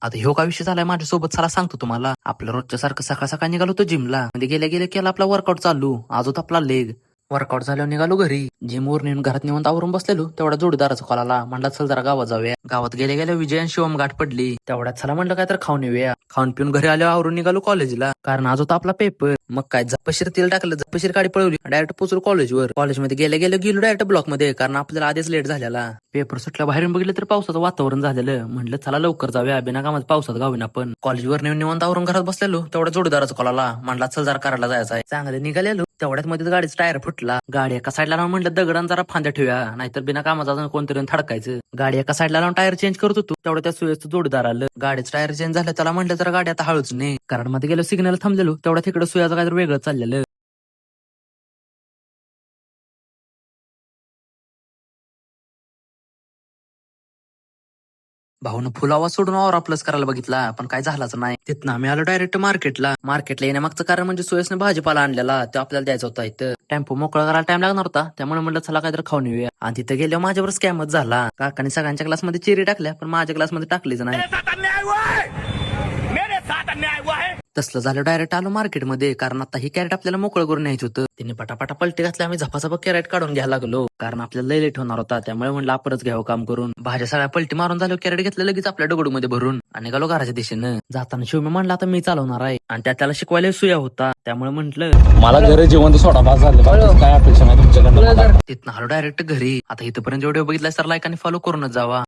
आता ह्यो का विषय झालाय माझ्यासोबत, चला सांगतो तुम्हाला. आपल्या रोजच्या सारखं सकाळ सकाळ निघालो होतो जिमला. म्हणजे गेल्या गेल्या केला आपला वर्कआउट चालू. आज होता आपला लेग वर्कआउट. झाल्यावर निघालो घरी. जिमवर नेऊन घरात निवांत आवरून बसलेलो, तेवढा जोडीदाराचा कॉल आला. म्हणला चल जरा गावात जाऊया. गावात गेल्या गेल्या विजय आणि शिवम गाठ पडली. तेवढ्यात चला म्हणलं काय तर खाऊन येऊया. खाऊन पिऊन घरी आल्यावर आवरून निघालो कॉलेजला, कारण आज होता आपला पेपर. मग काय जप्पशीर तेल टाकलं, जप्पशीर गाडी पळवली, डायरेक्ट पोचलो कॉलेजवर. कॉलेजमध्ये गेल्या गेल्या गेलो डायरेक्ट ब्लॉक मध्ये, कारण आपल्याला आधीच लेट झालेला. पेपर सुटल्या बाहेरून बघितलं तर पावसाचं वातावरण झालेलं. म्हणलं चला लवकर जाऊया, बिना कामात पावसात गावून आपण. कॉलेजवर नेऊन निवांत आवरून घरात बसलेलो, तेवढ्या जोडीदाराचा कॉल आला. म्हणला चल जरा करायला जायचं आहे. चांगले निघालेलो, तेवढ्यात मध्ये गाडीचा टायर फुटला. गाडी एका साईडला लावून म्हणलं दगडान जरा फांद्या ठेवूया, नाहीतर बिना कामाचा कोणतरी थडकायचं. गाडी एका साईडला लावून टायर चेंज करत होतो, तेवढं त्या सुयचं जोडीदार आलं. गाडीचं टायर चेंज झालं, त्याला म्हणलं जरा गाडी आता हळूच नाही. कारण मध्ये गेलो सिग्नल थांबलेलो, तेवढ्या तिकडे सुयाचं काहीतरी वेगळं चाललेलं. भाऊन फुल आवाज सोडून और प्लस करायला बघितला, पण काय झालाच नाही. तिथनं आम्ही आलो डायरेक्ट मार्केटला. मार्केटला येण्यामागचं कारण म्हणजे सुयसने भाजीपाला आणलेला, तो आपल्याला द्यायचा होता. इथं टेम्पो मोकळा करायला टाइम लागणार होता, त्यामुळे म्हणलं चला काहीतरी खाऊन येऊया. आणि तिथे गेल्यावर माझ्यावर स्कॅमच झाला. काकाने सगळ्यांच्या क्लासमध्ये चेरी टाकल्या, पण माझ्या क्लासमध्ये टाकलीच नाही. तसलं झालं, डायरेक्ट आलो मार्केटमध्ये, कारण आता ही कॅरेट आपल्याला मोकळं करून न्यायचं होतं. तिने पटापटा पलटी घातली. आम्ही झपाझपा कॅरेट काढून घ्यायला लागलो, कारण आपल्याला लय लेट होणार होता. त्यामुळे म्हणलं आपणच घ्यावं काम करून. भाज्या सगळ्या पलटी मारून झालं, कॅरेट घेतलं लगेच आपल्या डगडूमध्ये भरून आणि गेलो घराच्या दिशेनं. जाताना शिवमी म्हणला आता मी चालवणार आहे, आणि त्याला शिकवायला सुया होता. त्यामुळे म्हटलं मला घरी जिवंत सोडा, भास झालं. काय अपेक्षा नाही तुमच्याकडनं. तिथनं आलो डायरेक्ट घरी. आता इथपर्यंत व्हिडिओ बघितला तर लाईक आणि फॉलो करूनच जावा.